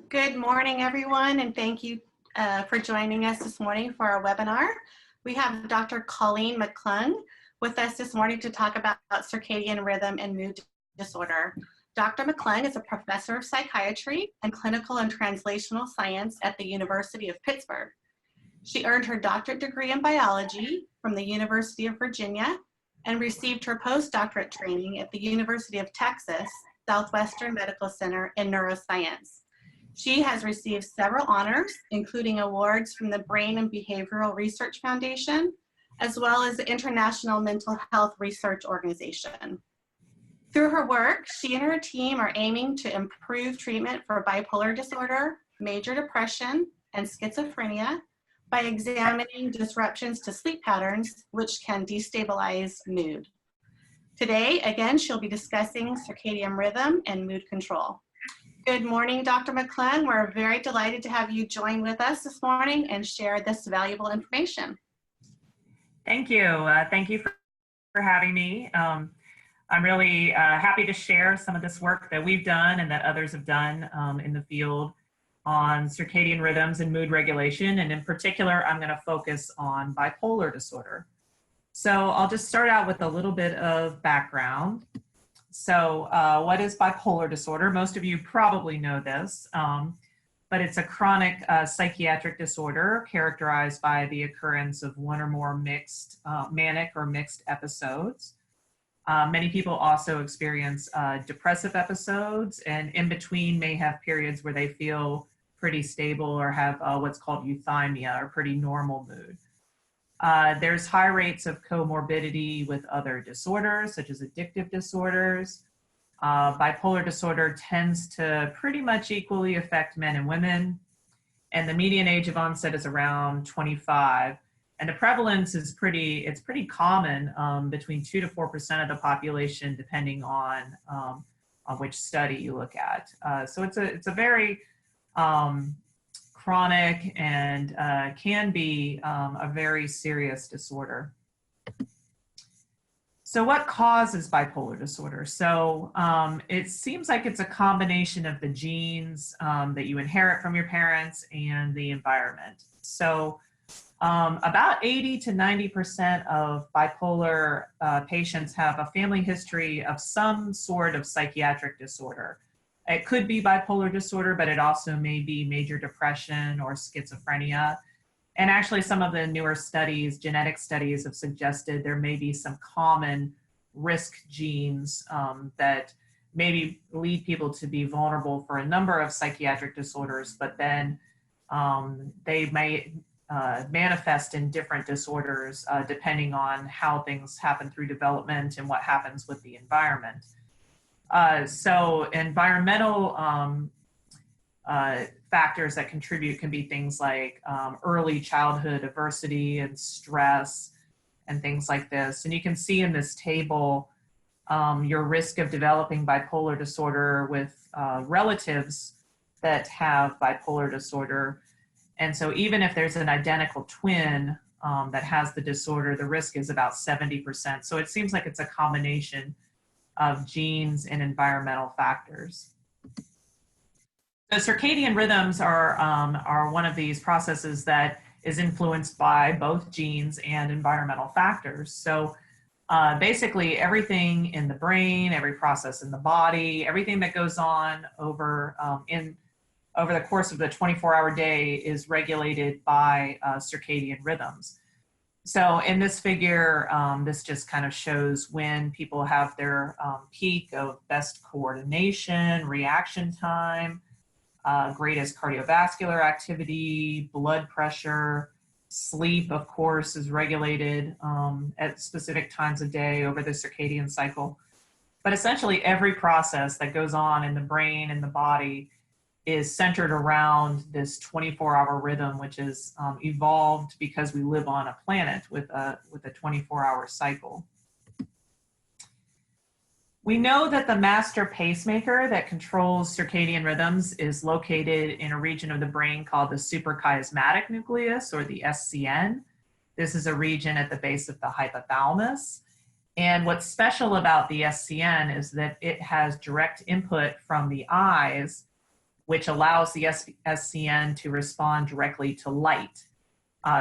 Good morning, everyone, and thank you for joining us this morning for our webinar. We have Dr. Colleen McClung with us this morning to talk about circadian rhythm and mood disorder. Dr. McClung is a professor of psychiatry and clinical and translational science at the University of Pittsburgh. She earned her doctorate degree in biology from the University of Virginia and received her postdoctorate training at the University of Texas Southwestern Medical Center in neuroscience. She has received several honors, including awards from the Brain and Behavioral Research Foundation, as well as the International Mental Health Research Organization. Through her work, she and her team are aiming to improve treatment for bipolar disorder, major depression, and schizophrenia by examining disruptions to sleep patterns, which can destabilize mood. Today, again, she'll be discussing circadian rhythm and mood control. Good morning, Dr. McClung. We're very delighted to have you join with us this morning and share this valuable information. Thank you. Thank you for having me. I'm really happy to share some of this work that we've done and that others have done in the field on circadian rhythms and mood regulation. And in particular, I'm going to focus on bipolar disorder. So I'll just start out with a little bit of background. So what is bipolar disorder? Most of you probably know this, but it's a chronic psychiatric disorder characterized by the occurrence of one or more mixed manic or mixed episodes. Many people also experience depressive episodes, and in between may have periods where they feel pretty stable or have what's called euthymia or pretty normal mood. There's high rates of comorbidity with other disorders, such as addictive disorders. Bipolar disorder tends to pretty much equally affect men and women, and the median age of onset is around 25. And the prevalence is pretty common, between 2 to 4% of the population, depending on which study you look at. So it's a very chronic and can be a very serious disorder. So what causes bipolar disorder? So it seems like it's a combination of the genes that you inherit from your parents and the environment. So about 80 to 90% of bipolar patients have a family history of some sort of psychiatric disorder. It could be bipolar disorder, but it also may be major depression or schizophrenia. And actually some of the newer studies, genetic studies, have suggested there may be some common risk genes that maybe lead people to be vulnerable for a number of psychiatric disorders, but then they may manifest in different disorders depending on how things happen through development and what happens with the environment. So environmental factors that contribute can be things like early childhood adversity and stress and things like this. And you can see in this table your risk of developing bipolar disorder with relatives that have bipolar disorder. And so even if there's an identical twin that has the disorder, the risk is about 70%. So it seems like it's a combination of genes and environmental factors. So circadian rhythms are one of these processes that is influenced by both genes and environmental factors. So basically everything in the brain, every process in the body, everything that goes on over the course of the 24-hour day is regulated by circadian rhythms. So in this figure, this just kind of shows when people have their peak of best coordination, reaction time, greatest cardiovascular activity, blood pressure. Sleep, of course, is regulated at specific times of day over the circadian cycle. But essentially every process that goes on in the brain and the body is centered around this 24-hour rhythm, which is evolved because we live on a planet with a 24-hour cycle. We know that the master pacemaker that controls circadian rhythms is located in a region of the brain called the suprachiasmatic nucleus, or the SCN. This is a region at the base of the hypothalamus. And what's special about the SCN is that it has direct input from the eyes which allows the SCN to respond directly to light.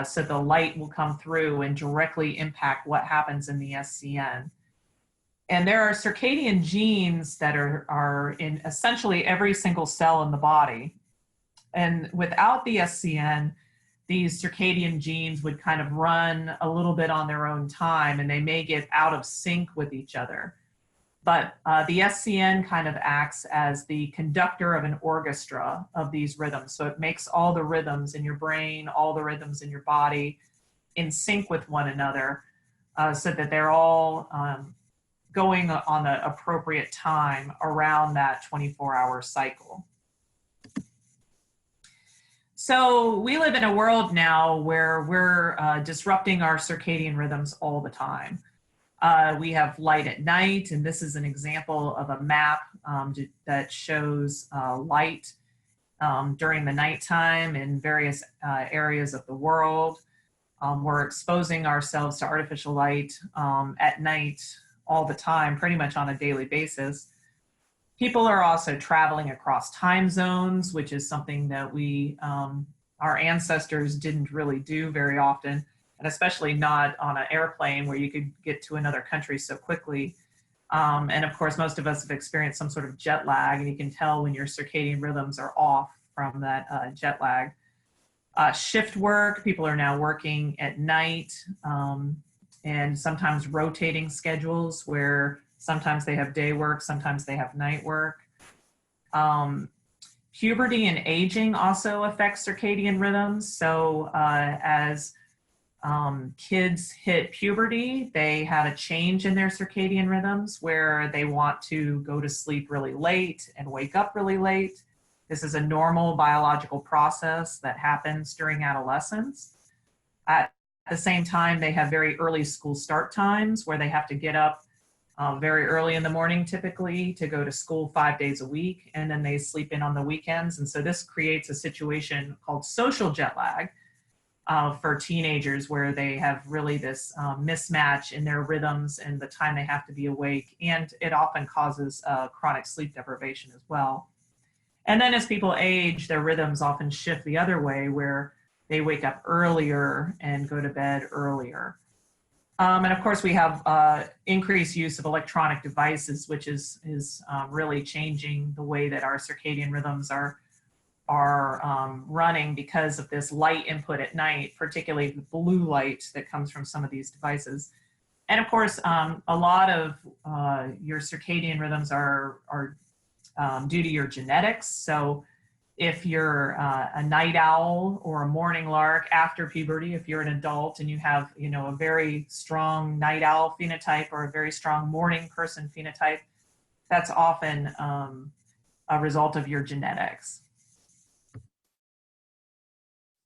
So the light will come through and directly impact what happens in the SCN. And there are circadian genes that are in essentially every single cell in the body. And without the SCN, these circadian genes would kind of run a little bit on their own time, and they may get out of sync with each other. But the SCN kind of acts as the conductor of an orchestra of these rhythms. So it makes all the rhythms in your brain, all the rhythms in your body in sync with one another, so that they're all going on the appropriate time around that 24-hour cycle. So we live in a world now where we're disrupting our circadian rhythms all the time. We have light at night, and this is an example of a map that shows light during the nighttime in various areas of the world. We're exposing ourselves to artificial light at night all the time, pretty much on a daily basis. People are also traveling across time zones, which is something that our ancestors didn't really do very often, and especially not on an airplane where you could get to another country so quickly. And of course, most of us have experienced some sort of jet lag, and you can tell when your circadian rhythms are off from that jet lag. Shift work, people are now working at night, and sometimes rotating schedules where sometimes they have day work, sometimes they have night work. Puberty and aging also affects circadian rhythms. So as kids hit puberty, they have a change in their circadian rhythms where they want to go to sleep really late and wake up really late. This is a normal biological process that happens during adolescence. At the same time, they have very early school start times where they have to get up very early in the morning, typically, to go to school 5 days a week, and then they sleep in on the weekends. And so this creates a situation called social jet lag for teenagers, where they have really this mismatch in their rhythms and the time they have to be awake, and it often causes chronic sleep deprivation as well. And then as people age, their rhythms often shift the other way, where they wake up earlier and go to bed earlier. And of course, we have increased use of electronic devices, which is really changing the way that our circadian rhythms are running because of this light input at night, particularly the blue light that comes from some of these devices. And of course, a lot of your circadian rhythms are due to your genetics. So if you're a night owl or a morning lark after puberty, if you're an adult and you have, a very strong night owl phenotype or a very strong morning person phenotype, that's often a result of your genetics.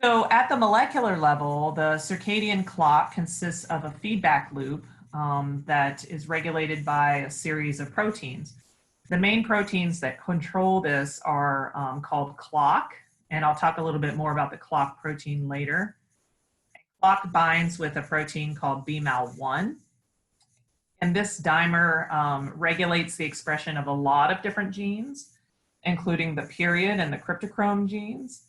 So at the molecular level, the circadian clock consists of a feedback loop that is regulated by a series of proteins. The main proteins that control this are called clock, and I'll talk a little bit more about the clock protein later. Clock binds with a protein called BMAL1, and this dimer regulates the expression of a lot of different genes, including the period and the cryptochrome genes.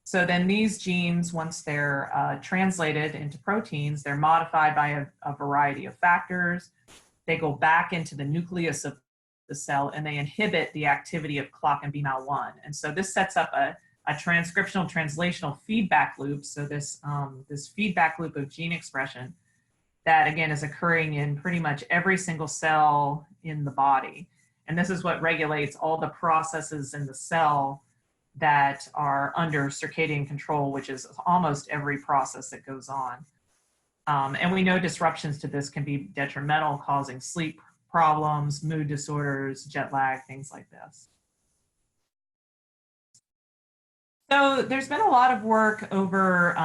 So then these genes, once they're translated into proteins, they're modified by a variety of factors. They go back into the nucleus of the cell, and they inhibit the activity of clock and BMAL1. And so this sets up a transcriptional translational feedback loop. So this feedback loop of gene expression that, again, is occurring in pretty much every single cell in the body. And this is what regulates all the processes in the cell that are under circadian control, which is almost every process that goes on. And we know disruptions to this can be detrimental, causing sleep problems, mood disorders, jet lag, things like this. So there's been a lot of work over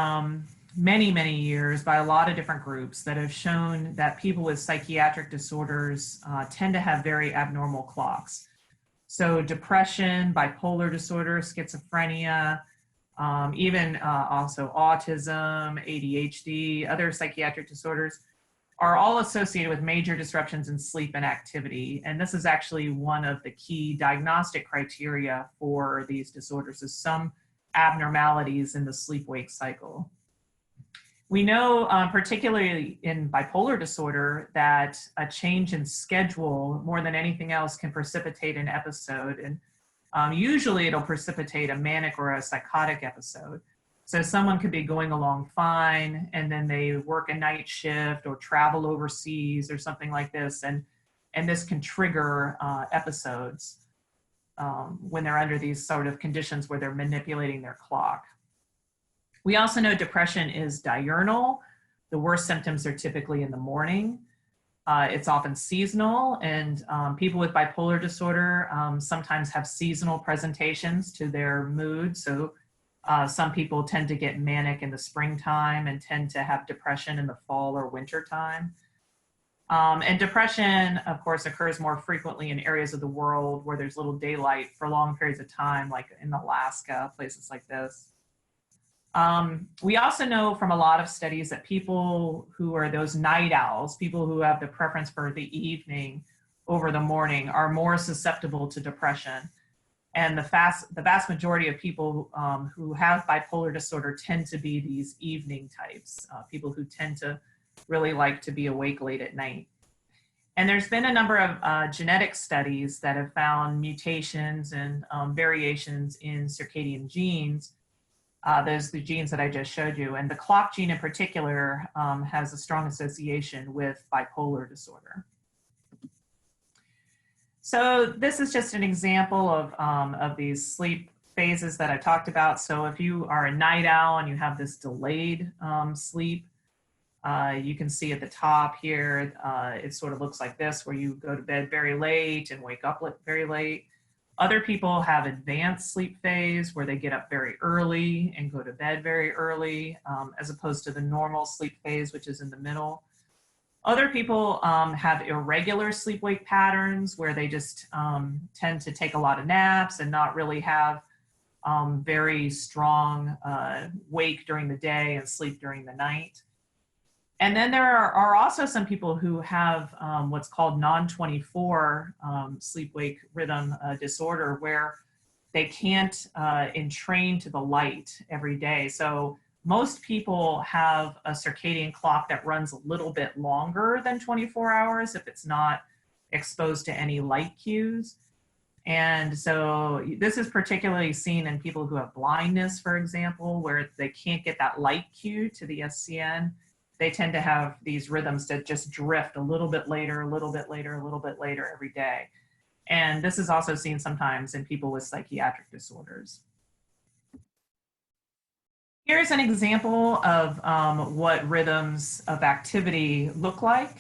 many, many years by a lot of different groups that have shown that people with psychiatric disorders tend to have very abnormal clocks. So depression, bipolar disorder, schizophrenia, even also autism, ADHD, other psychiatric disorders, are all associated with major disruptions in sleep and activity. And this is actually one of the key diagnostic criteria for these disorders, is some abnormalities in the sleep-wake cycle. We know, particularly in bipolar disorder, that a change in schedule more than anything else can precipitate an episode. And usually it'll precipitate a manic or a psychotic episode. So someone could be going along fine, and then they work a night shift or travel overseas or something like this. And this can trigger episodes when they're under these sort of conditions where they're manipulating their clock. We also know depression is diurnal. The worst symptoms are typically in the morning. It's often seasonal, and people with bipolar disorder sometimes have seasonal presentations to their mood. So some people tend to get manic in the springtime and tend to have depression in the fall or winter time. And depression, of course, occurs more frequently in areas of the world where there's little daylight for long periods of time, like in Alaska, places like this. We also know from a lot of studies that people who are those night owls, people who have the preference for the evening over the morning, are more susceptible to depression. And the vast majority of people who have bipolar disorder tend to be these evening types, people who tend to really like to be awake late at night. And there's been a number of genetic studies that have found mutations and variations in circadian genes. Those are the genes that I just showed you. And the clock gene in particular has a strong association with bipolar disorder. So this is just an example of these sleep phases that I talked about. So if you are a night owl and you have this delayed sleep, you can see at the top here, it sort of looks like this, where you go to bed very late and wake up very late. Other people have advanced sleep phase where they get up very early and go to bed very early, as opposed to the normal sleep phase, which is in the middle. Other people have irregular sleep-wake patterns where they just tend to take a lot of naps and not really have very strong wake during the day and sleep during the night. And then there are also some people who have what's called non-24 sleep-wake rhythm disorder, where they can't entrain to the light every day. So most people have a circadian clock that runs a little bit longer than 24 hours if it's not exposed to any light cues. And so this is particularly seen in people who have blindness, for example, where they can't get that light cue to the SCN. They tend to have these rhythms that just drift a little bit later, a little bit later, a little bit later every day. And this is also seen sometimes in people with psychiatric disorders. Here's an example of what rhythms of activity look like.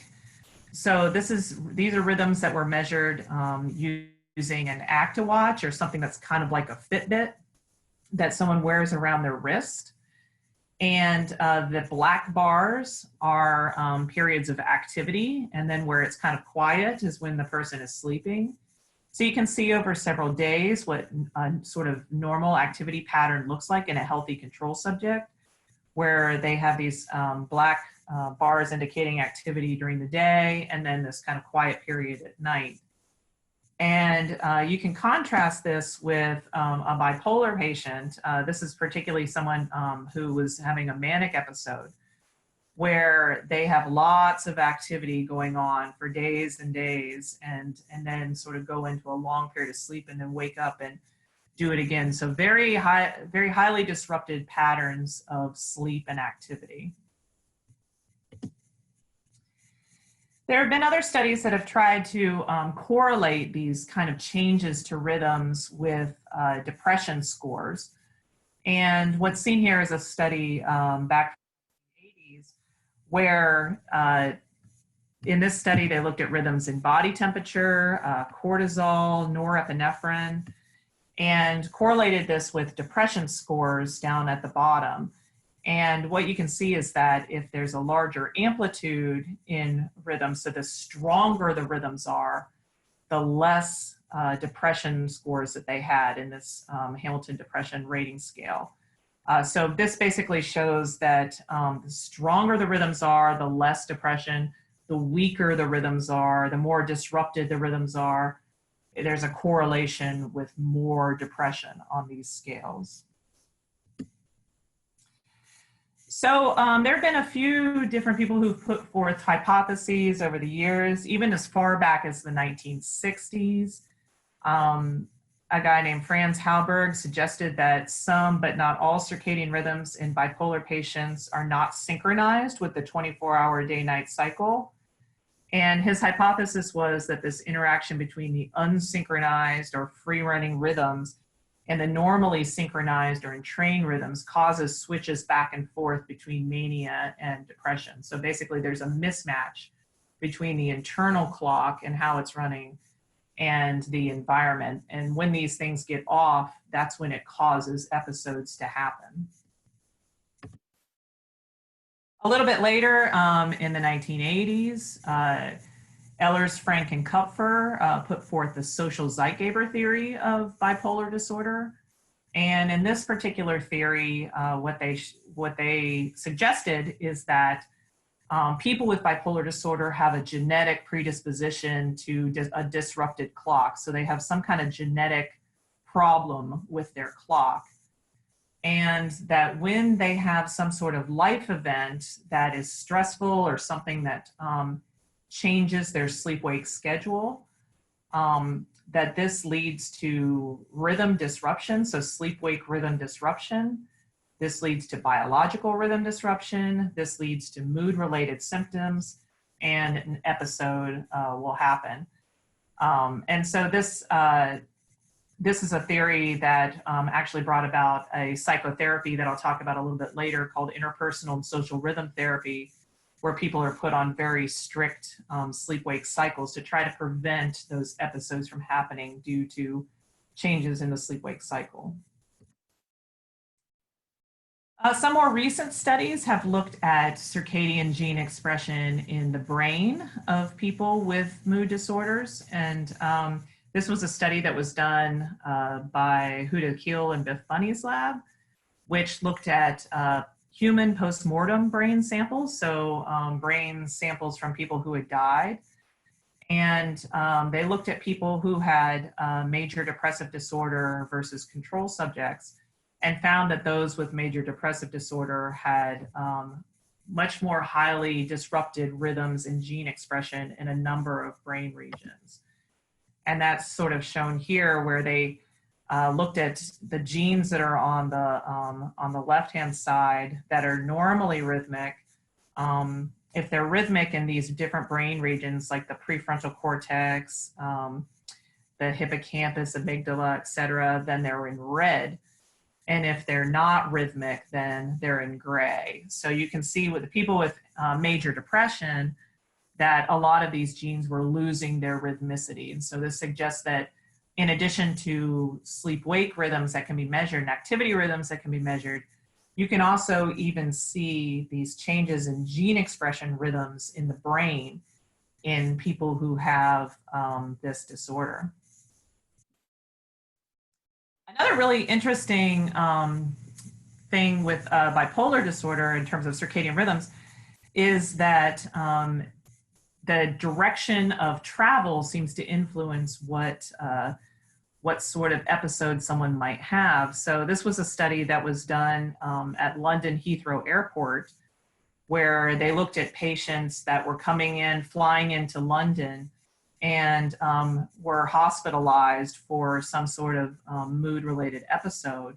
So these are rhythms that were measured using an ActiWatch, or something that's kind of like a Fitbit that someone wears around their wrist. And the black bars are periods of activity, and then where it's kind of quiet is when the person is sleeping. So you can see over several days what a sort of normal activity pattern looks like in a healthy control subject, where they have these black bars indicating activity during the day, and then this kind of quiet period at night. And you can contrast this with a bipolar patient. This is particularly someone who was having a manic episode, where they have lots of activity going on for days and days, and then sort of go into a long period of sleep and then wake up and do it again. So very highly disrupted patterns of sleep and activity. There have been other studies that have tried to correlate these kind of changes to rhythms with depression scores. And what's seen here is a study back from the 80s, where in this study they looked at rhythms in body temperature, cortisol, norepinephrine, and correlated this with depression scores down at the bottom. And what you can see is that if there's a larger amplitude in rhythms, so the stronger the rhythms are, the less depression scores that they had in this Hamilton Depression Rating Scale. So this basically shows that the stronger the rhythms are, the less depression, the weaker the rhythms are, the more disrupted the rhythms are, there's a correlation with more depression on these scales. So there have been a few different people who've put forth hypotheses over the years, even as far back as the 1960s. A guy named Franz Halberg suggested that some, but not all, circadian rhythms in bipolar patients are not synchronized with the 24-hour day-night cycle. And his hypothesis was that this interaction between the unsynchronized or free-running rhythms and the normally synchronized or entrained rhythms causes switches back and forth between mania and depression. So basically there's a mismatch between the internal clock and how it's running and the environment. And when these things get off, that's when it causes episodes to happen. A little bit later, in the 1980s, Ehlers, Frank, and Kupfer put forth the social Zeitgeber theory of bipolar disorder. And in this particular theory, what they suggested is that people with bipolar disorder have a genetic predisposition to a disrupted clock. So they have some kind of genetic problem with their clock. And that when they have some sort of life event that is stressful or something that changes their sleep-wake schedule, that this leads to rhythm disruption, so sleep-wake rhythm disruption. This leads to biological rhythm disruption. This leads to mood-related symptoms, and an episode will happen. And so this is a theory that actually brought about a psychotherapy that I'll talk about a little bit later called interpersonal and social rhythm therapy, where people are put on very strict sleep-wake cycles to try to prevent those episodes from happening due to changes in the sleep-wake cycle. Some more recent studies have looked at circadian gene expression in the brain of people with mood disorders. And this was a study that was done by Huda Keel and Biff Bunny's lab, which looked at human postmortem brain samples, so brain samples from people who had died. And they looked at people who had major depressive disorder versus control subjects, and found that those with major depressive disorder had much more highly disrupted rhythms and gene expression in a number of brain regions. And that's sort of shown here, where they looked at the genes that are on the left-hand side that are normally rhythmic. If they're rhythmic in these different brain regions, like the prefrontal cortex, the hippocampus, amygdala, et cetera, then they're in red. And if they're not rhythmic, then they're in gray. So you can see with the people with major depression that a lot of these genes were losing their rhythmicity. And so this suggests that in addition to sleep-wake rhythms that can be measured and activity rhythms that can be measured, you can also even see these changes in gene expression rhythms in the brain in people who have this disorder. Another really interesting thing with bipolar disorder in terms of circadian rhythms is that the direction of travel seems to influence what sort of episode someone might have. So this was a study that was done at London Heathrow Airport, where they looked at patients that were flying into London, and were hospitalized for some sort of mood-related episode.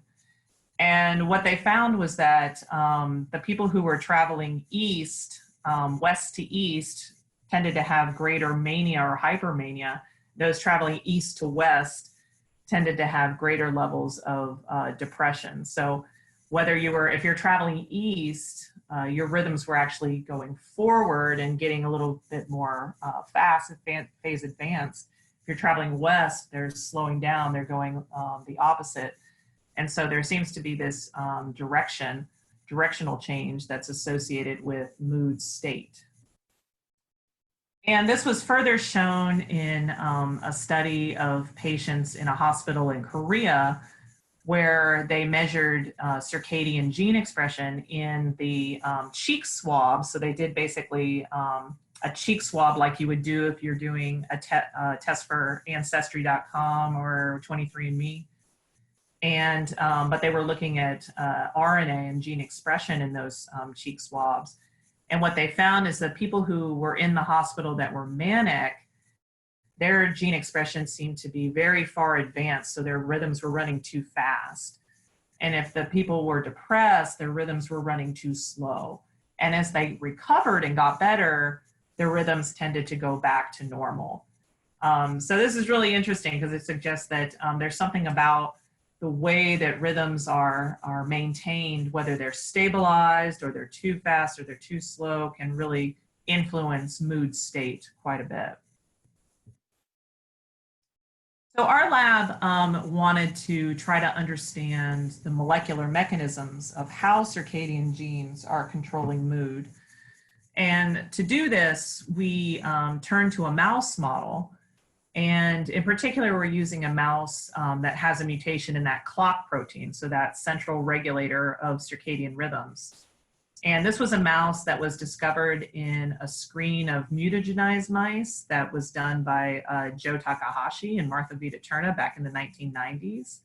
And what they found was that the people who were traveling east, west to east, tended to have greater mania or hypermania. Those traveling east to west tended to have greater levels of depression. So if you're traveling east, your rhythms were actually going forward and getting a little bit more fast, phase advanced. If you're traveling west, they're slowing down, they're going the opposite. And so there seems to be this directional change that's associated with mood state. And this was further shown in a study of patients in a hospital in Korea, where they measured circadian gene expression in the cheek swab. So they did basically a cheek swab like you would do if you're doing a test for Ancestry.com or 23andMe. And, but they were looking at RNA and gene expression in those cheek swabs. And what they found is that people who were in the hospital that were manic, their gene expression seemed to be very far advanced, so their rhythms were running too fast. And if the people were depressed, their rhythms were running too slow. And as they recovered and got better, their rhythms tended to go back to normal. So this is really interesting because it suggests that there's something about the way that rhythms are maintained, whether they're stabilized or they're too fast or they're too slow, can really influence mood state quite a bit. So our lab wanted to try to understand the molecular mechanisms of how circadian genes are controlling mood. And to do this, we turned to a mouse model. And in particular, we're using a mouse that has a mutation in that clock protein, so that central regulator of circadian rhythms. And this was a mouse that was discovered in a screen of mutagenized mice that was done by Joe Takahashi and Martha Vitaturna back in the 1990s.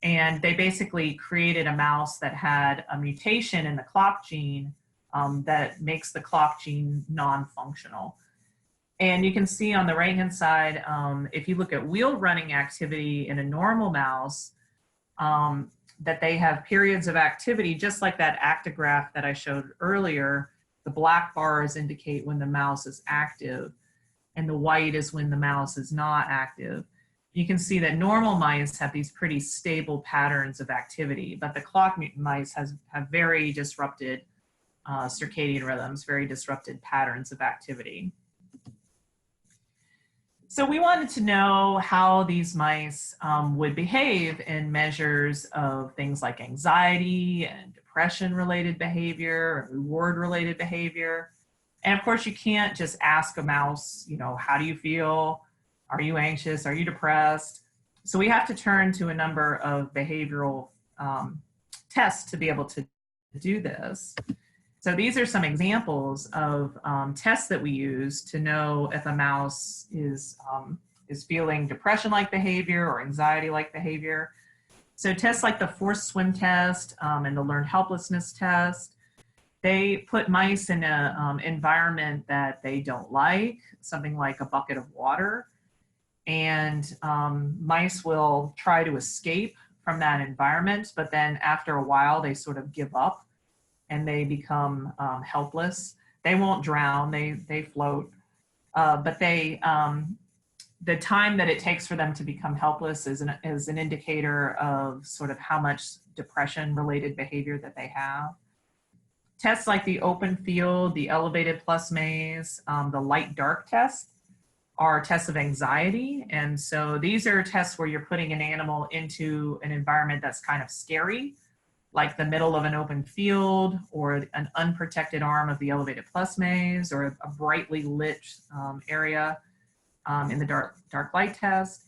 And they basically created a mouse that had a mutation in the clock gene that makes the clock gene non-functional. And you can see on the right-hand side, if you look at wheel running activity in a normal mouse, that they have periods of activity, just like that actigraph that I showed earlier. The black bars indicate when the mouse is active, and the white is when the mouse is not active. You can see that normal mice have these pretty stable patterns of activity, but the clock mutant mice have very disrupted circadian rhythms, very disrupted patterns of activity. So we wanted to know how these mice would behave in measures of things like anxiety and depression-related behavior, and reward-related behavior. And of course, you can't just ask a mouse, you know, how do you feel? Are you anxious? Are you depressed? So we have to turn to a number of behavioral tests to be able to do this. So these are some examples of tests that we use to know if a mouse is feeling depression-like behavior or anxiety-like behavior. So tests like the forced swim test and the learned helplessness test, they put mice in an environment that they don't like, something like a bucket of water, and mice will try to escape from that environment, but then after a while they sort of give up and they become helpless. They won't drown, they float, but the time that it takes for them to become helpless is an indicator of sort of how much depression-related behavior that they have. Tests like the open field, the elevated plus maze, the light-dark test are tests of anxiety. And so these are tests where you're putting an animal into an environment that's kind of scary, like the middle of an open field or an unprotected arm of the elevated plus maze or a brightly lit area in the dark light test.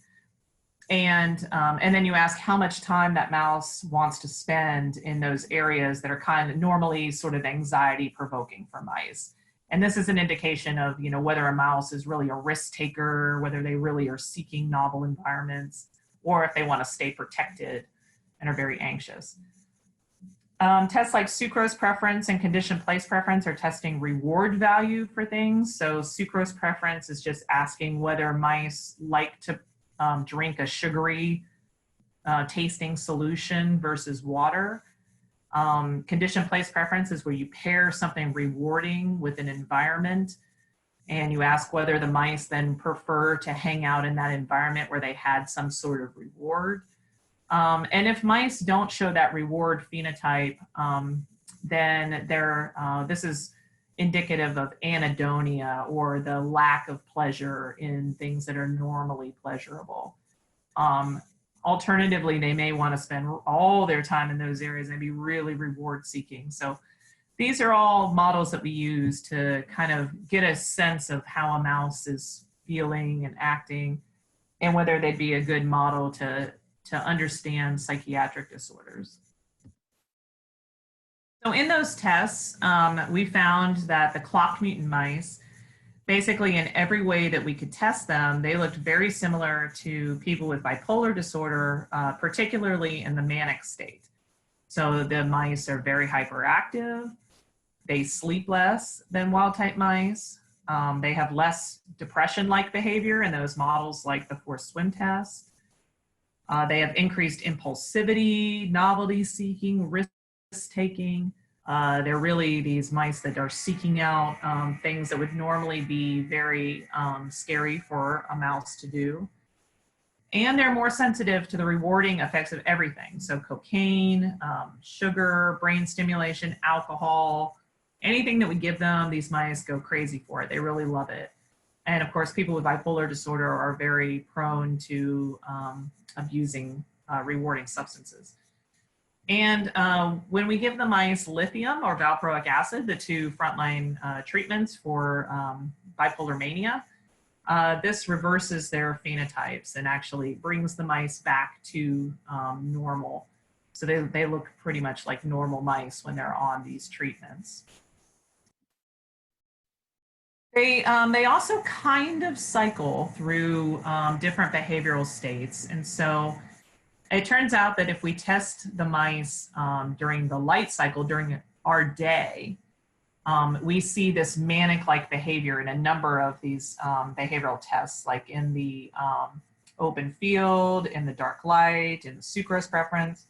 And then you ask how much time that mouse wants to spend in those areas that are kind of normally sort of anxiety provoking for mice. And this is an indication of, you know, whether a mouse is really a risk taker, whether they really are seeking novel environments, or if they want to stay protected and are very anxious. Tests like sucrose preference and conditioned place preference are testing reward value for things. So sucrose preference is just asking whether mice like to drink a sugary tasting solution versus water. Conditioned place preference is where you pair something rewarding with an environment and you ask whether the mice then prefer to hang out in that environment where they had some sort of reward. And if mice don't show that reward phenotype, then this is indicative of anhedonia or the lack of pleasure in things that are normally pleasurable. Alternatively, they may want to spend all their time in those areas and be really reward seeking. So these are all models that we use to kind of get a sense of how a mouse is feeling and acting and whether they'd be a good model to understand psychiatric disorders. So in those tests, we found that the clock mutant mice basically in every way that we could test them, they looked very similar to people with bipolar disorder, particularly in the manic state. So the mice are very hyperactive. They sleep less than wild-type mice. They have less depression-like behavior in those models like the forced swim test. They have increased impulsivity, novelty-seeking, risk-taking. They're really these mice that are seeking out things that would normally be very scary for a mouse to do. And they're more sensitive to the rewarding effects of everything. So cocaine, sugar, brain stimulation, alcohol, anything that we give them, these mice go crazy for it. They really love it. And of course, people with bipolar disorder are very prone to abusing rewarding substances. And when we give the mice lithium or valproic acid, the two frontline treatments for bipolar mania, this reverses their phenotypes and actually brings the mice back to normal. So they look pretty much like normal mice when they're on these treatments. They also kind of cycle through different behavioral states. And so it turns out that if we test the mice during the light cycle, during our day, we see this manic-like behavior in a number of these behavioral tests, like in the open field, in the dark light, in the sucrose preference.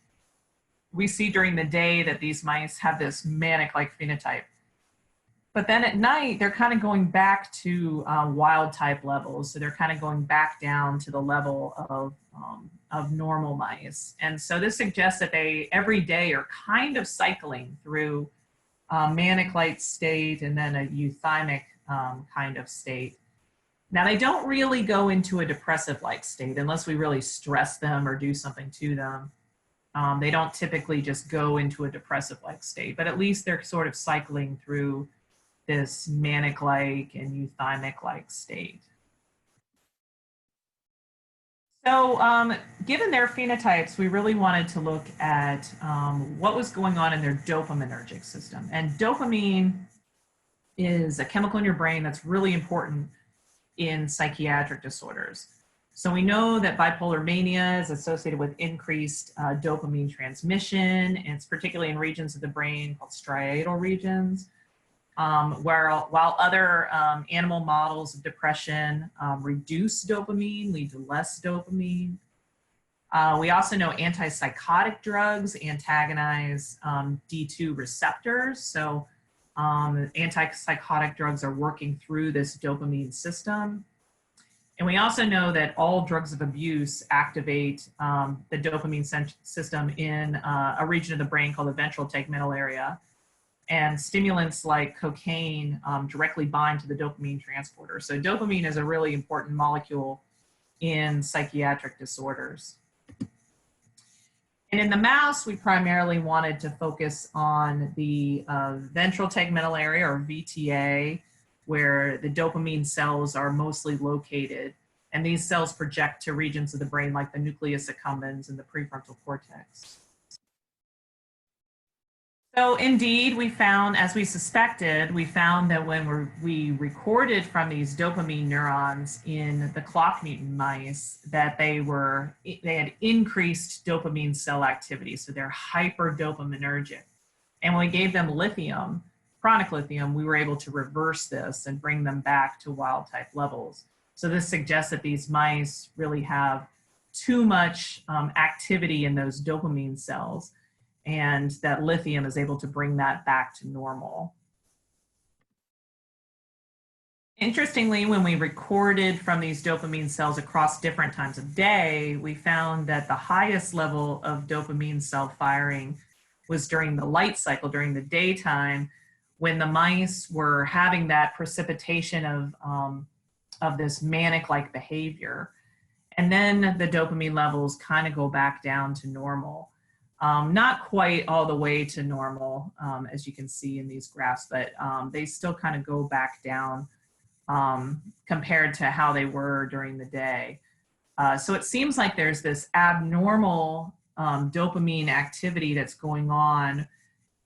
We see during the day that these mice have this manic-like phenotype. But then at night, they're kind of going back to wild type levels. So they're kind of going back down to the level of normal mice. And so this suggests that they every day are kind of cycling through manic-like state and then a euthymic kind of state. Now they don't really go into a depressive-like state unless we really stress them or do something to them. They don't typically just go into a depressive-like state, but at least they're sort of cycling through this manic-like and euthymic-like state. So given their phenotypes, we really wanted to look at what was going on in their dopaminergic system. And dopamine is a chemical in your brain that's really important in psychiatric disorders. So we know that bipolar mania is associated with increased dopamine transmission, and it's particularly in regions of the brain called striatal regions. While other animal models of depression reduce dopamine, lead to less dopamine. We also know antipsychotic drugs antagonize D2 receptors. So antipsychotic drugs are working through this dopamine system. And we also know that all drugs of abuse activate the dopamine system in a region of the brain called the ventral tegmental area. And stimulants like cocaine directly bind to the dopamine transporter. So dopamine is a really important molecule in psychiatric disorders. And in the mouse, we primarily wanted to focus on the ventral tegmental area, or VTA, where the dopamine cells are mostly located. And these cells project to regions of the brain like the nucleus accumbens and the prefrontal cortex. So indeed, we found, as we suspected, we found that when we recorded from these dopamine neurons in the clock mutant mice, that they had increased dopamine cell activity. So they're hyper-dopaminergic. And when we gave them lithium, chronic lithium, we were able to reverse this and bring them back to wild type levels. So this suggests that these mice really have too much activity in those dopamine cells, and that lithium is able to bring that back to normal. Interestingly, when we recorded from these dopamine cells across different times of day, we found that the highest level of dopamine cell firing was during the light cycle, during the daytime, when the mice were having that precipitation of this manic-like behavior. And then the dopamine levels kind of go back down to normal. Not quite all the way to normal, as you can see in these graphs, but they still kind of go back down compared to how they were during the day. So it seems like there's this abnormal dopamine activity that's going on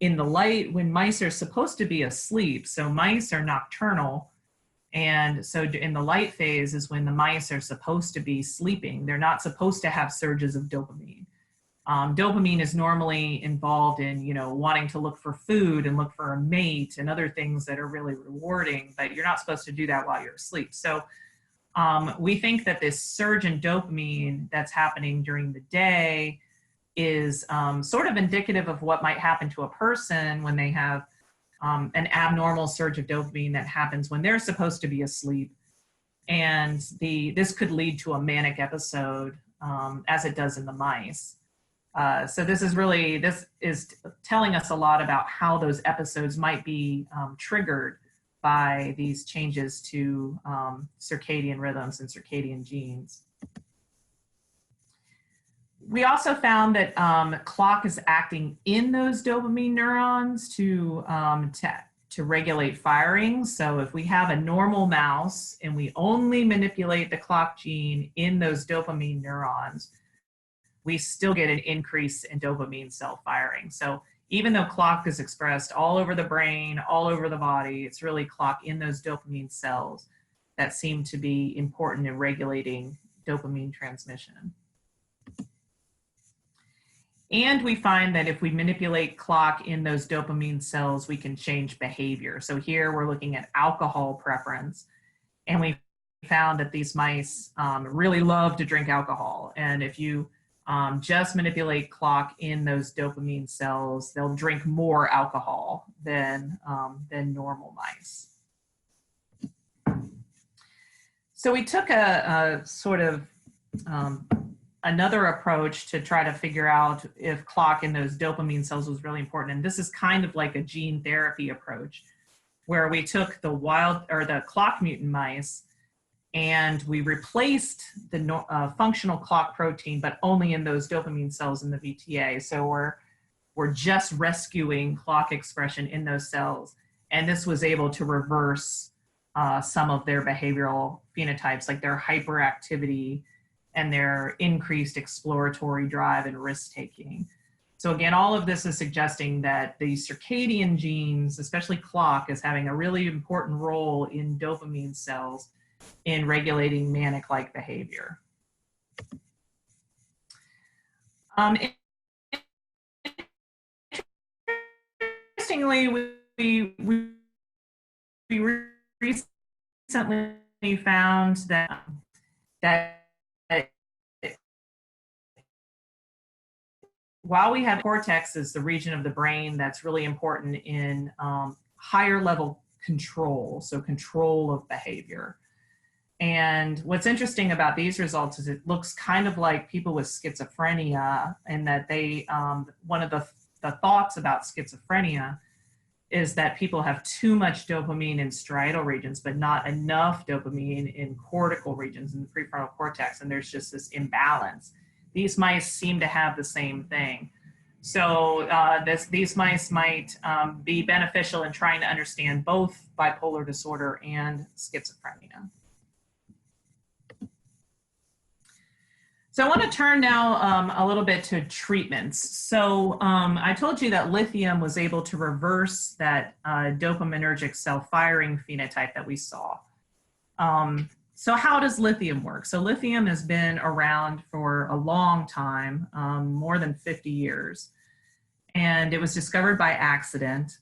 in the light when mice are supposed to be asleep. So mice are nocturnal, And so in the light phase is when the mice are supposed to be sleeping. They're not supposed to have surges of dopamine. Dopamine is normally involved in, wanting to look for food and look for a mate and other things that are really rewarding, but you're not supposed to do that while you're asleep. So we think that this surge in dopamine that's happening during the day is sort of indicative of what might happen to a person when they have an abnormal surge of dopamine that happens when they're supposed to be asleep. And this could lead to a manic episode, as it does in the mice. So this is telling us a lot about how those episodes might be triggered by these changes to circadian rhythms and circadian genes. We also found that clock is acting in those dopamine neurons to regulate firing. So if we have a normal mouse and we only manipulate the clock gene in those dopamine neurons, we still get an increase in dopamine cell firing. So even though clock is expressed all over the brain, all over the body, it's really clock in those dopamine cells that seem to be important in regulating dopamine transmission. And we find that if we manipulate clock in those dopamine cells, we can change behavior. So here we're looking at alcohol preference, and we found that these mice really love to drink alcohol. And if you just manipulate clock in those dopamine cells, they'll drink more alcohol than normal mice. So we took a sort of another approach to try to figure out if clock in those dopamine cells was really important. And this is kind of like a gene therapy approach, where we took the clock mutant mice and we replaced the functional clock protein, but only in those dopamine cells in the VTA. So we're just rescuing clock expression in those cells. And this was able to reverse some of their behavioral phenotypes, like their hyperactivity and their increased exploratory drive and risk-taking. So again, all of this is suggesting that the circadian genes, especially clock, is having a really important role in dopamine cells in regulating manic-like behavior. Interestingly, we recently found that while we have cortex is the region of the brain that's really important in higher level control, so control of behavior. And what's interesting about these results is it looks kind of like people with schizophrenia, and that they, one of the thoughts about schizophrenia is that people have too much dopamine in striatal regions, but not enough dopamine in cortical regions in the prefrontal cortex, and there's just this imbalance. These mice seem to have the same thing. So these mice might be beneficial in trying to understand both bipolar disorder and schizophrenia. So I want to turn now a little bit to treatments. So I told you that lithium was able to reverse that dopaminergic cell firing phenotype that we saw. So how does lithium work? So lithium has been around for a long time, more than 50 years. And it was discovered by accident,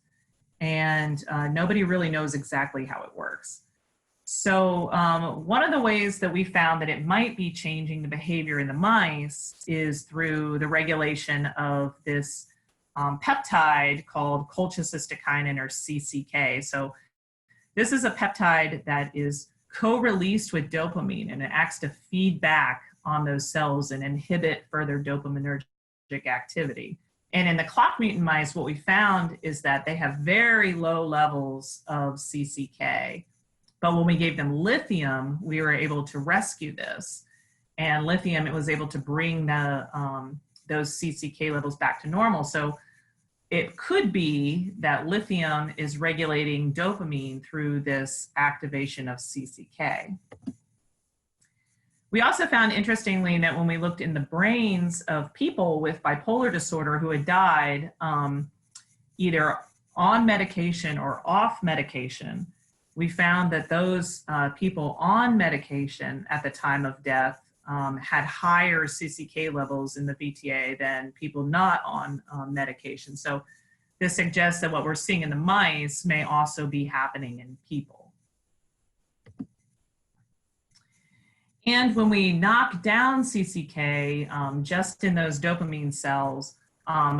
and nobody really knows exactly how it works. So one of the ways that we found that it might be changing the behavior in the mice is through the regulation of this peptide called colchicystokinin, or CCK. So this is a peptide that is co-released with dopamine, and it acts to feed back on those cells and inhibit further dopaminergic activity. And in the clock mutant mice, what we found is that they have very low levels of CCK. But when we gave them lithium, we were able to rescue this. And lithium, it was able to bring those CCK levels back to normal. So it could be that lithium is regulating dopamine through this activation of CCK. We also found, interestingly, that when we looked in the brains of people with bipolar disorder who had died either on medication or off medication, we found that those people on medication at the time of death had higher CCK levels in the VTA than people not on medication. So this suggests that what we're seeing in the mice may also be happening in people. And when we knock down CCK just in those dopamine cells,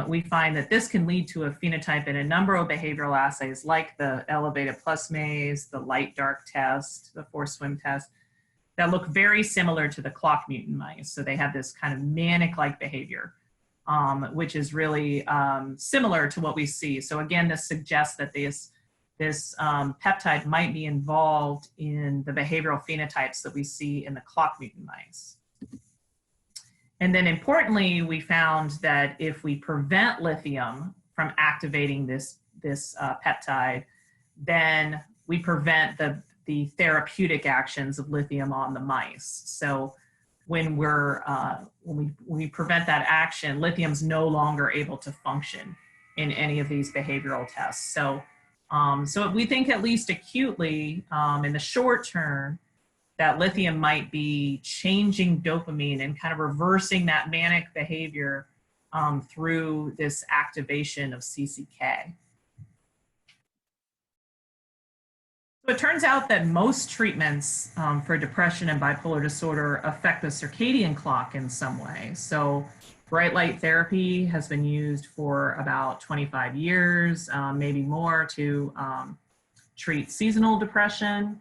we find that this can lead to a phenotype in a number of behavioral assays like the elevated plus maze, the light dark test, the forced swim test, that look very similar to the clock mutant mice. So they have this kind of manic-like behavior, which is really similar to what we see. So again, this suggests that this peptide might be involved in the behavioral phenotypes that we see in the clock mutant mice. And then importantly, we found that if we prevent lithium from activating this peptide, then we prevent the therapeutic actions of lithium on the mice. So when we prevent that action, lithium's no longer able to function in any of these behavioral tests. So we think at least acutely in the short term that lithium might be changing dopamine and kind of reversing that manic behavior through this activation of CCK. So it turns out that most treatments for depression and bipolar disorder affect the circadian clock in some way. So bright light therapy has been used for about 25 years, maybe more, to treat seasonal depression,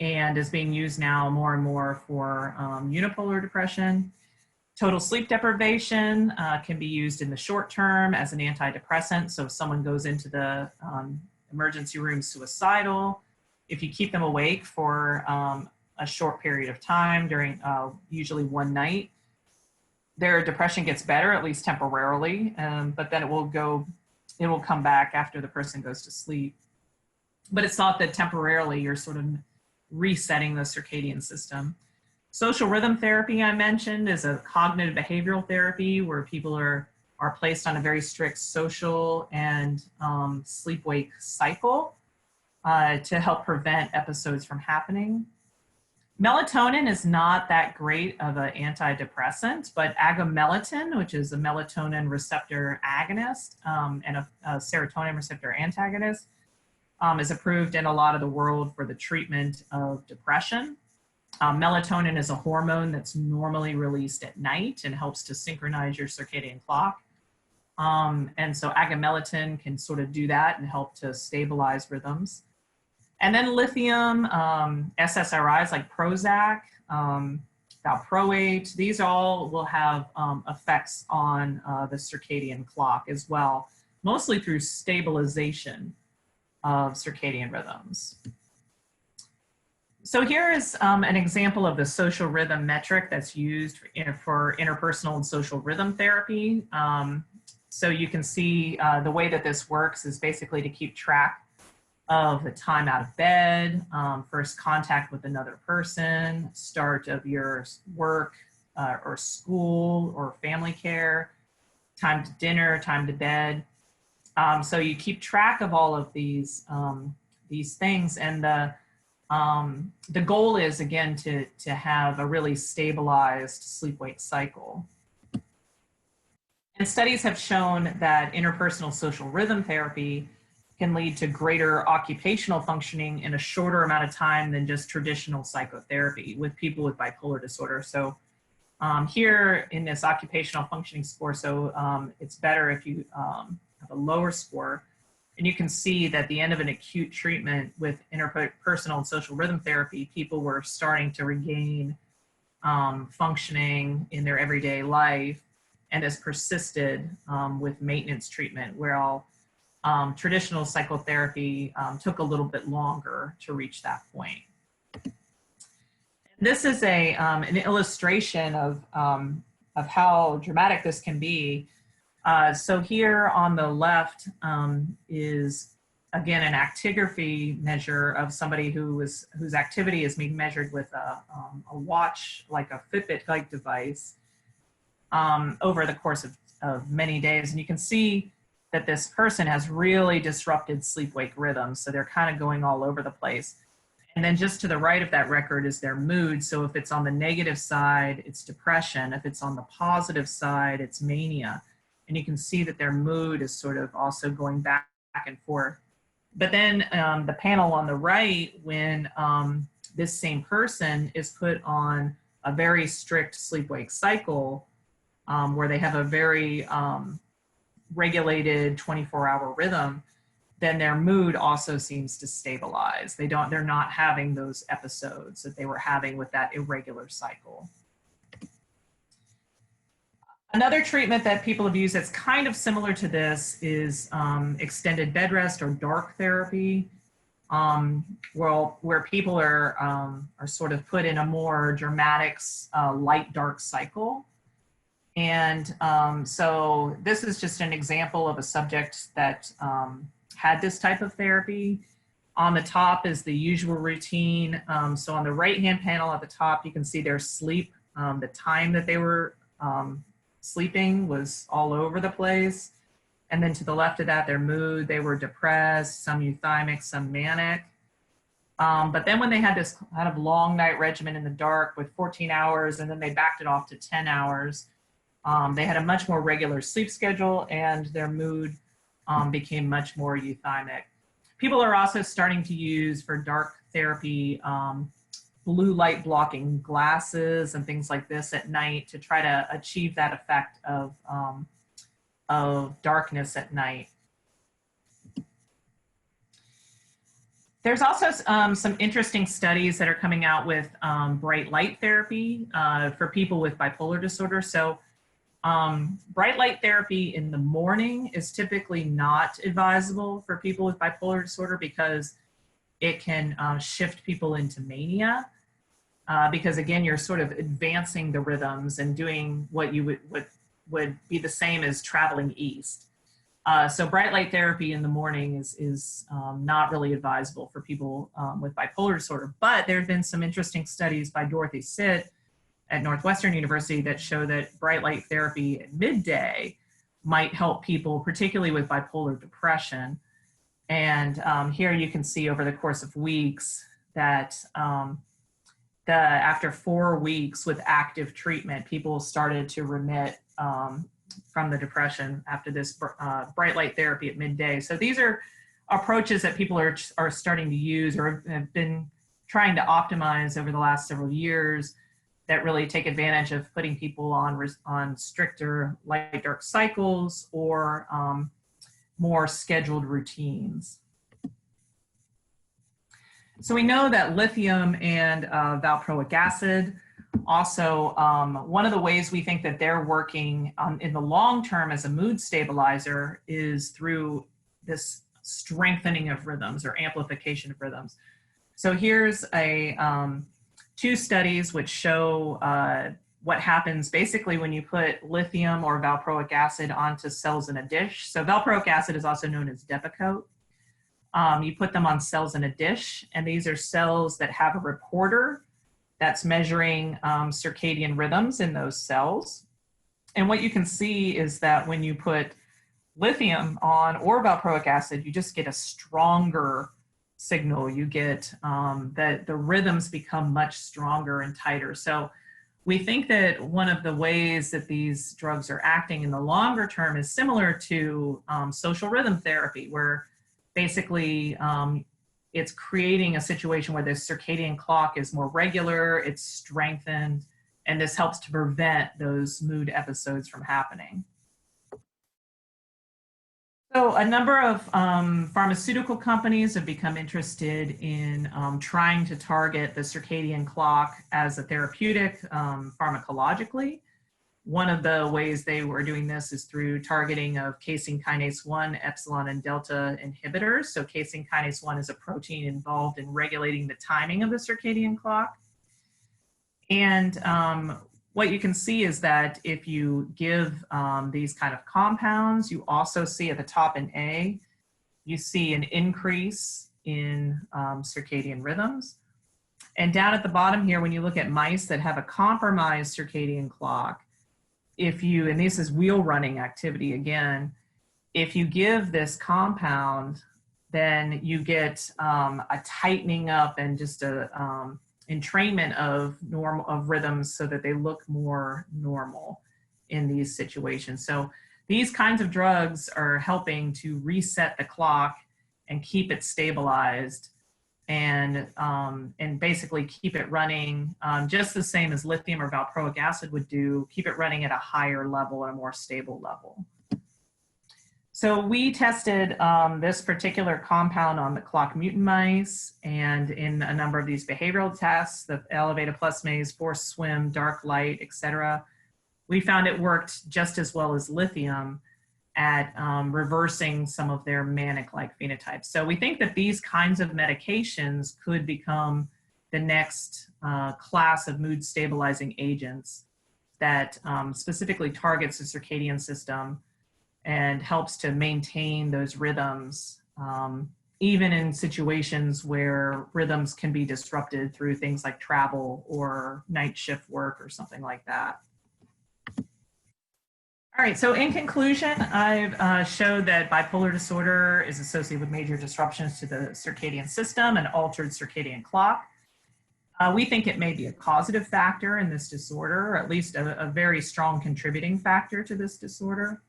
and is being used now more and more for unipolar depression. Total sleep deprivation can be used in the short term as an antidepressant. So if someone goes into the emergency room suicidal, if you keep them awake for a short period of time during usually one night, their depression gets better, at least temporarily, but then it will come back after the person goes to sleep. But it's thought that temporarily you're sort of resetting the circadian system. Social rhythm therapy, I mentioned, is a cognitive behavioral therapy where people are placed on a very strict social and sleep-wake cycle to help prevent episodes from happening. Melatonin is not that great of an antidepressant, but agomelatine, which is a melatonin receptor agonist and a serotonin receptor antagonist, is approved in a lot of the world for the treatment of depression. Melatonin is a hormone that's normally released at night and helps to synchronize your circadian clock. And so agomelatine can sort of do that and help to stabilize rhythms. And then lithium, SSRIs like Prozac, valproate, these all will have effects on the circadian clock as well, mostly through stabilization of circadian rhythms. So here is an example of the social rhythm metric that's used for interpersonal and social rhythm therapy. So you can see the way that this works is basically to keep track of the time out of bed, first contact with another person, start of your work or school or family care, time to dinner, time to bed. So you keep track of all of these things, and the goal is, again, to have a really stabilized sleep-wake cycle. And studies have shown that interpersonal social rhythm therapy can lead to greater occupational functioning in a shorter amount of time than just traditional psychotherapy with people with bipolar disorder. So here in this occupational functioning score, so it's better if you have a lower score. And you can see that at the end of an acute treatment with interpersonal and social rhythm therapy, people were starting to regain functioning in their everyday life, and this persisted with maintenance treatment, where traditional psychotherapy took a little bit longer to reach that point. This is an illustration of how dramatic this can be. So here on the left is, again, an actigraphy measure of somebody whose activity is being measured with a watch, like a Fitbit-like device, over the course of many days. And you can see that this person has really disrupted sleep-wake rhythms. So they're kind of going all over the place. And then just to the right of that record is their mood. So if it's on the negative side, it's depression. If it's on the positive side, it's mania. And you can see that their mood is sort of also going back and forth. But then the panel on the right, when this same person is put on a very strict sleep-wake cycle, where they have a very regulated 24-hour rhythm, then their mood also seems to stabilize. They're not having those episodes that they were having with that irregular cycle. Another treatment that people have used that's kind of similar to this is extended bed rest or dark therapy, where people are sort of put in a more dramatic light-dark cycle. And so this is just an example of a subject that had this type of therapy. On the top is the usual routine. So on the right-hand panel at the top, you can see their sleep. The time that they were sleeping was all over the place. And then to the left of that, their mood, they were depressed, some euthymic, some manic. But then when they had this kind of long night regimen in the dark with 14 hours, and then they backed it off to 10 hours, they had a much more regular sleep schedule, and their mood became much more euthymic. People are also starting to use, for dark therapy, blue light blocking glasses and things like this at night to try to achieve that effect of darkness at night. There's also some interesting studies that are coming out with bright light therapy for people with bipolar disorder. So bright light therapy in the morning is typically not advisable for people with bipolar disorder because it can shift people into mania. Because again, you're sort of advancing the rhythms and doing what you would be the same as traveling east. So bright light therapy in the morning is not really advisable for people with bipolar disorder. But there have been some interesting studies by Dorothy Sitt at Northwestern University that show that bright light therapy at midday might help people, particularly with bipolar depression. And here you can see over the course of weeks that after 4 weeks with active treatment, people started to remit from the depression after this bright light therapy at midday. So these are approaches that people are starting to use or have been trying to optimize over the last several years that really take advantage of putting people on stricter light dark cycles or more scheduled routines. So we know that lithium and valproic acid also, one of the ways we think that they're working in the long term as a mood stabilizer is through this strengthening of rhythms or amplification of rhythms. So here's two studies which show what happens basically when you put lithium or valproic acid onto cells in a dish. So valproic acid is also known as Depakote. You put them on cells in a dish, and these are cells that have a reporter that's measuring circadian rhythms in those cells. And what you can see is that when you put lithium on or valproic acid, you just get a stronger signal. You get that the rhythms become much stronger and tighter. So we think that one of the ways that these drugs are acting in the longer term is similar to social rhythm therapy, where basically it's creating a situation where the circadian clock is more regular, it's strengthened, and this helps to prevent those mood episodes from happening. So a number of pharmaceutical companies have become interested in trying to target the circadian clock as a therapeutic pharmacologically. One of the ways they were doing this is through targeting of casein kinase 1, epsilon, and delta inhibitors. So casein kinase 1 is a protein involved in regulating the timing of the circadian clock. And what you can see is that if you give these kind of compounds, you also see at the top in A, you see an increase in circadian rhythms. And down at the bottom here, when you look at mice that have a compromised circadian clock, and this is wheel running activity again, if you give this compound, then you get a tightening up and just a entrainment of rhythms so that they look more normal in these situations. So these kinds of drugs are helping to reset the clock and keep it stabilized, and basically keep it running just the same as lithium or valproic acid would do, keep it running at a higher level, a more stable level. So we tested this particular compound on the clock mutant mice, and in a number of these behavioral tests, the elevated plus maze, forced swim, dark light, etc. We found it worked just as well as lithium at reversing some of their manic-like phenotypes. So we think that these kinds of medications could become the next class of mood stabilizing agents that specifically targets the circadian system and helps to maintain those rhythms, even in situations where rhythms can be disrupted through things like travel or night shift work or something like that. All right, so in conclusion, I've showed that bipolar disorder is associated with major disruptions to the circadian system and altered circadian clock. We think it may be a causative factor in this disorder, or at least a very strong contributing factor to this disorder.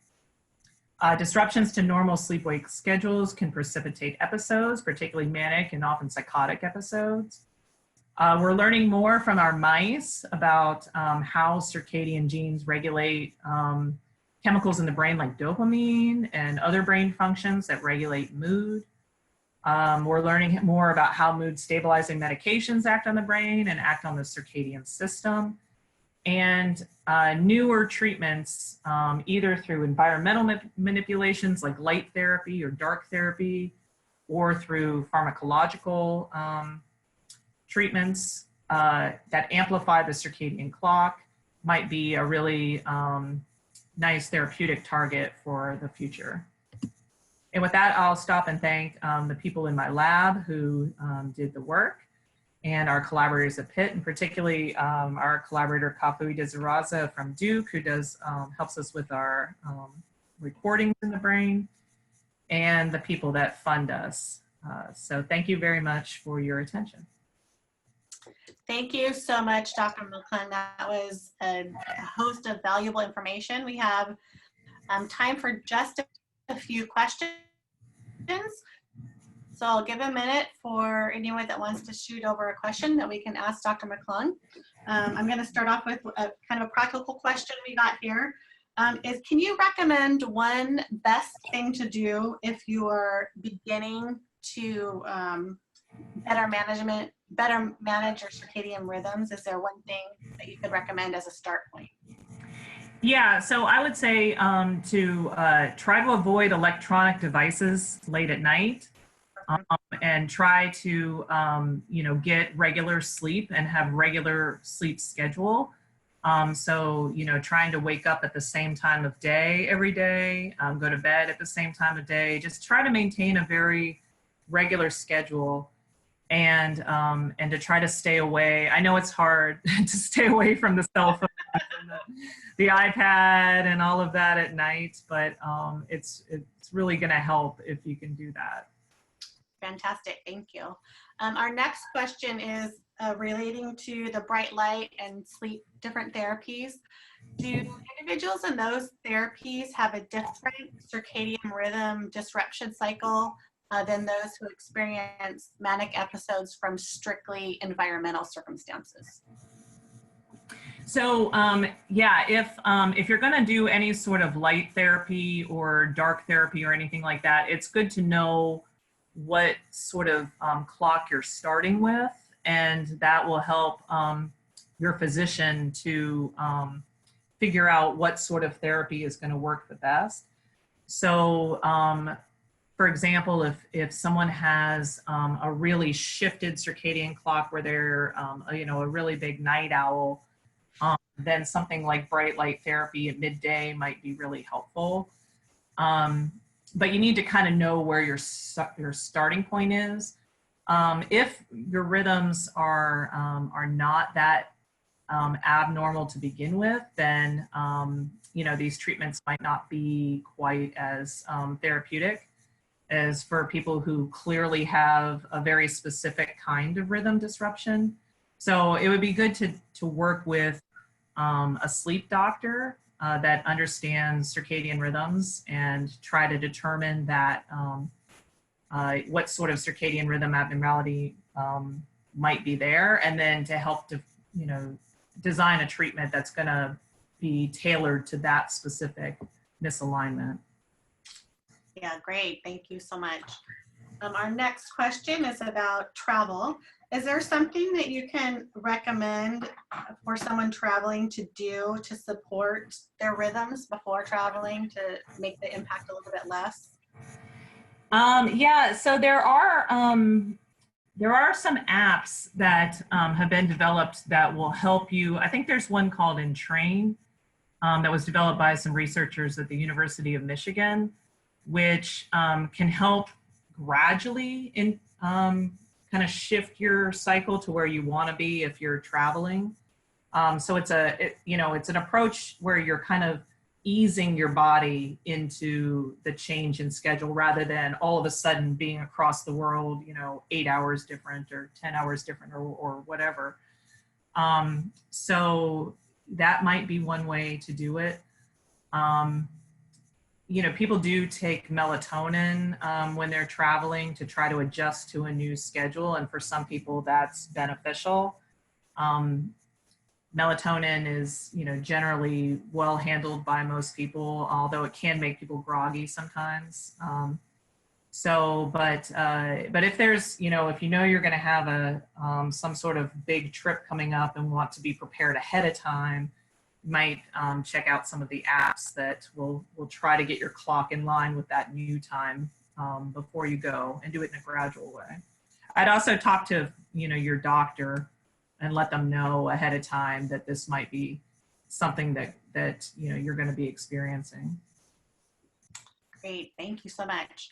Disruptions to normal sleep-wake schedules can precipitate episodes, particularly manic and often psychotic episodes. We're learning more from our mice about how circadian genes regulate chemicals in the brain like dopamine and other brain functions that regulate mood. We're learning more about how mood stabilizing medications act on the brain and act on the circadian system. And newer treatments, either through environmental manipulations like light therapy or dark therapy, or through pharmacological treatments that amplify the circadian clock, might be a really nice therapeutic target for the future. And with that, I'll stop and thank the people in my lab who did the work, and our collaborators at Pitt, and particularly our collaborator Kapui Desiraza from Duke, who helps us with our recordings in the brain, and the people that fund us. So thank you very much for your attention. Thank you so much, Dr. McClung. That was a host of valuable information. We have time for just a few questions. So I'll give a minute for anyone that wants to shoot over a question that we can ask Dr. McClung. I'm going to start off with a kind of a practical question we got here. Can you recommend one best thing to do if you are beginning to better manage your circadian rhythms? Is there one thing that you could recommend as a start point? Yeah, so I would say to try to avoid electronic devices late at night, and try to get regular sleep and have regular sleep schedule. So trying to wake up at the same time of day every day, go to bed at the same time of day. Just try to maintain a very regular schedule, and to try to stay away. I know it's hard to stay away from the cell phone and the iPad and all of that at night, but it's really going to help if you can do that. Fantastic, thank you. Our next question is relating to the bright light and sleep different therapies. Do individuals in those therapies have a different circadian rhythm disruption cycle than those who experience manic episodes from strictly environmental circumstances? So yeah, if you're going to do any sort of light therapy or dark therapy or anything like that, it's good to know what sort of clock you're starting with, and that will help your physician to figure out what sort of therapy is going to work the best. So for example, if someone has a really shifted circadian clock where they're a really big night owl, then something like bright light therapy at midday might be really helpful. But you need to kind of know where your starting point is. If your rhythms are not that abnormal to begin with, then these treatments might not be quite as therapeutic as for people who clearly have a very specific kind of rhythm disruption. So it would be good to work with a sleep doctor that understands circadian rhythms and try to determine that what sort of circadian rhythm abnormality might be there, and then to help to design a treatment that's going to be tailored to that specific misalignment. Yeah, great. Thank you so much. Our next question is about travel. Is there something that you can recommend for someone traveling to do to support their rhythms before traveling to make the impact a little bit less? Yeah, so there are some apps that have been developed that will help you. I think there's one called Entrain that was developed by some researchers at the University of Michigan, which can help gradually kind of shift your cycle to where you want to be if you're traveling. So it's an approach where you're kind of easing your body into the change in schedule rather than all of a sudden being across the world, 8 hours different or 10 hours different or whatever. So that might be one way to do it. People do take melatonin when they're traveling to try to adjust to a new schedule. And for some people that's beneficial. Melatonin is, generally well handled by most people, although it can make people groggy sometimes. But if there's, if you're going to have some sort of big trip coming up and want to be prepared ahead of time, you might check out some of the apps that will try to get your clock in line with that new time before you go, and do it in a gradual way. I'd also talk to, your doctor and let them know ahead of time that this might be something that you're going to be experiencing. Great, thank you so much.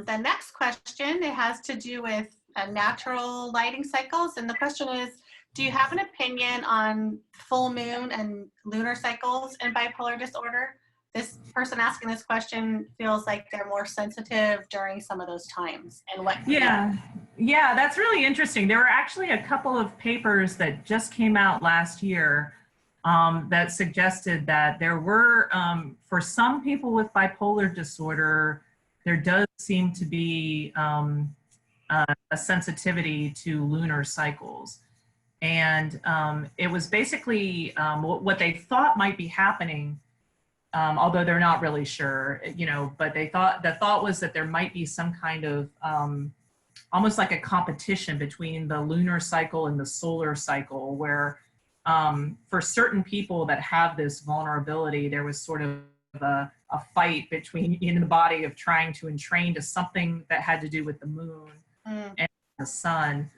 The next question, it has to do with natural lighting cycles, and the question is, do you have an opinion on full moon and lunar cycles in bipolar disorder? This person asking this question feels like they're more sensitive during some of those times. And what? Yeah, that's really interesting. There were actually a couple of papers that just came out last year that suggested that there were, for some people with bipolar disorder, there does seem to be a sensitivity to lunar cycles. And it was basically what they thought might be happening, although they're not really sure, but the thought was that there might be some kind of almost like a competition between the lunar cycle and the solar cycle, where for certain people that have this vulnerability, there was sort of a fight between in the body of trying to entrain to something that had to do with the moon and the sun.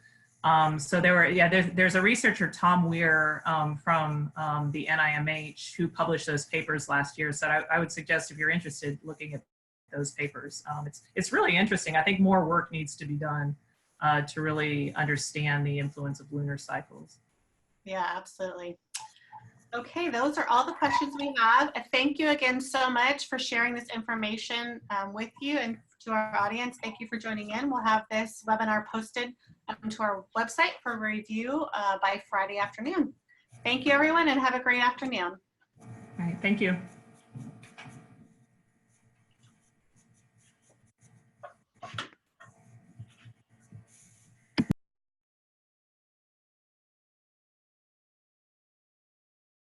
So there's a researcher, Tom Weir, from the NIMH, who published those papers last year. So I would suggest, if you're interested, looking at those papers. It's really interesting. I think more work needs to be done to really understand the influence of lunar cycles. Yeah, absolutely. Okay, those are all the questions we have. Thank you again so much for sharing this information with you, and to our audience, thank you for joining in. We'll have this webinar posted to our website for review by Friday afternoon. Thank you, everyone, and have a great afternoon. All right, thank you.